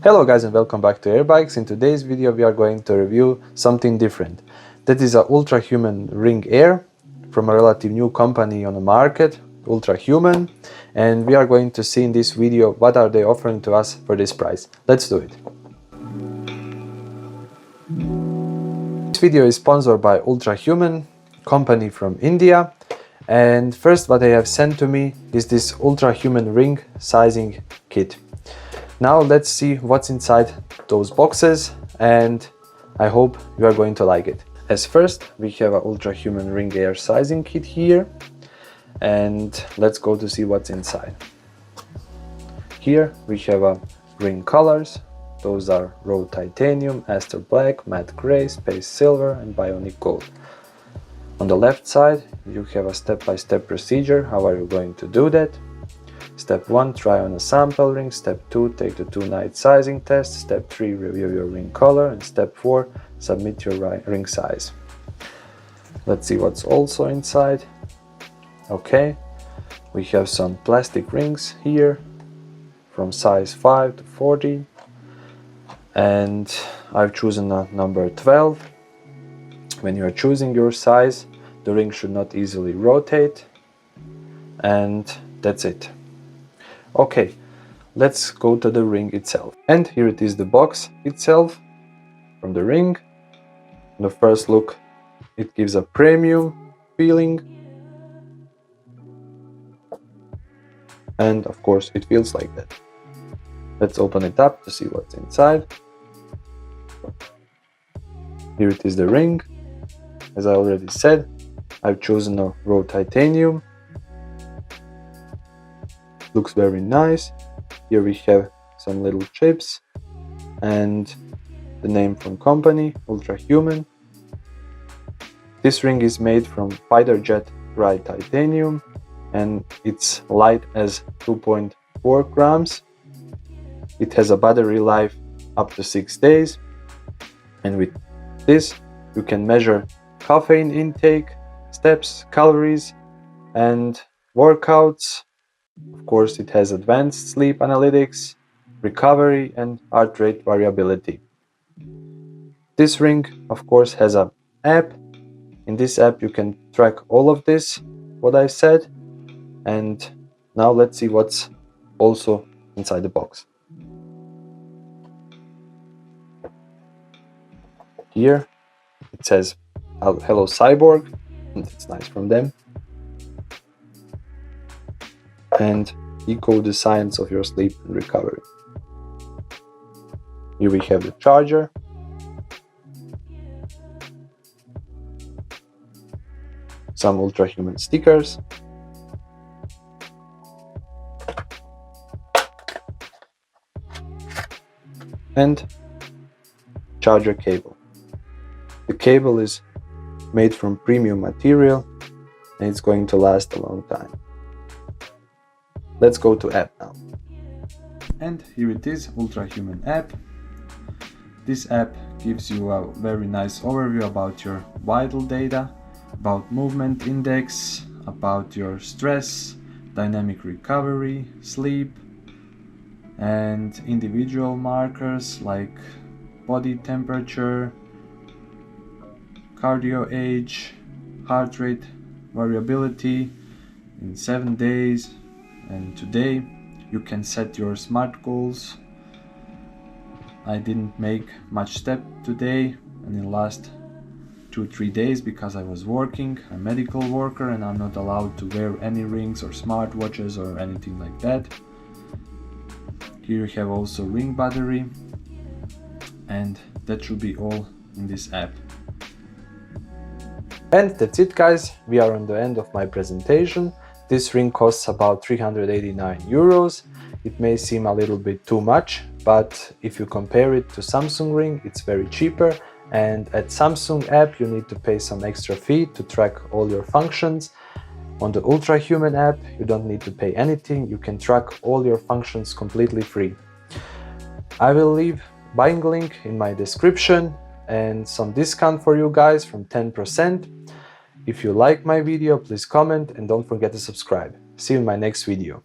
Hello guys and welcome back to Airbikes. In today's video we are going to review something different. That is a Ultrahuman Ring Air from a relative new company on the market, Ultrahuman, and we are going to see in this video what are they offering to us for this price. Let's do it. This video is sponsored by Ultrahuman, company from India, and first what they have sent to me is this Ultrahuman Ring sizing kit. Now let's see what's inside those boxes, and I hope you are going to like it. As first, we have a Ultrahuman Ring Air sizing kit here, and let's go to see what's inside. Here we have a ring colors. Those are raw titanium, aster black, matte gray, space silver and bionic gold. On the left side you have a step-by-step procedure. How are you going to do that? Step 1, try on a sample ring. Step 2, take the 2-night sizing test. Step 3, review your ring color. And step 4, submit your ring size. Let's see what's also inside. Okay, we have some plastic rings here from size 5 to 40. And I've chosen a number 12. When you are choosing your size, the ring should not easily rotate. And that's it. Okay, let's go to the ring itself. And here it is, the box itself from the ring. On the first look, it gives a premium feeling. And of course, it feels like that. Let's open it up to see what's inside. Here it is, the ring. As I already said, I've chosen a raw titanium. Looks very nice. Here we have some little chips and the name from company, Ultrahuman. This ring is made from fighter jet bright titanium and it's light as 2.4 grams. It has a battery life up to 6 days, and with this you can measure caffeine intake, steps, calories and workouts. Of course, it has advanced sleep analytics, recovery and heart rate variability. This ring, of course, has an app. In this app you can track all of this, what I said. And now let's see what's also inside the box. Here it says hello cyborg, and it's nice from them. And decode the science of your sleep and recovery. Here we have the charger, some Ultrahuman stickers, and charger cable. The cable is made from premium material and it's going to last a long time. Let's go to app now. And here it is, Ultrahuman app. This app gives you a very nice overview about your vital data, about movement index, about your stress, dynamic recovery, sleep, and individual markers like body temperature, cardio age, heart rate variability in 7 days. And today you can set your SMART goals. I didn't make much step today and in the last 2-3 days because I was working. I'm a medical worker and I'm not allowed to wear any rings or smartwatches or anything like that. Here you have also ring battery, and that should be all in this app. And that's it guys, we are on the end of my presentation. This ring costs about 389 euros. It may seem a little bit too much, but if you compare it to Samsung ring, it's very cheaper. And at Samsung app, you need to pay some extra fee to track all your functions. On the Ultrahuman app, you don't need to pay anything. You can track all your functions completely free. I will leave buying link in my description and some discount for you guys from 10%. If you like my video, please comment and don't forget to subscribe. See you in my next video.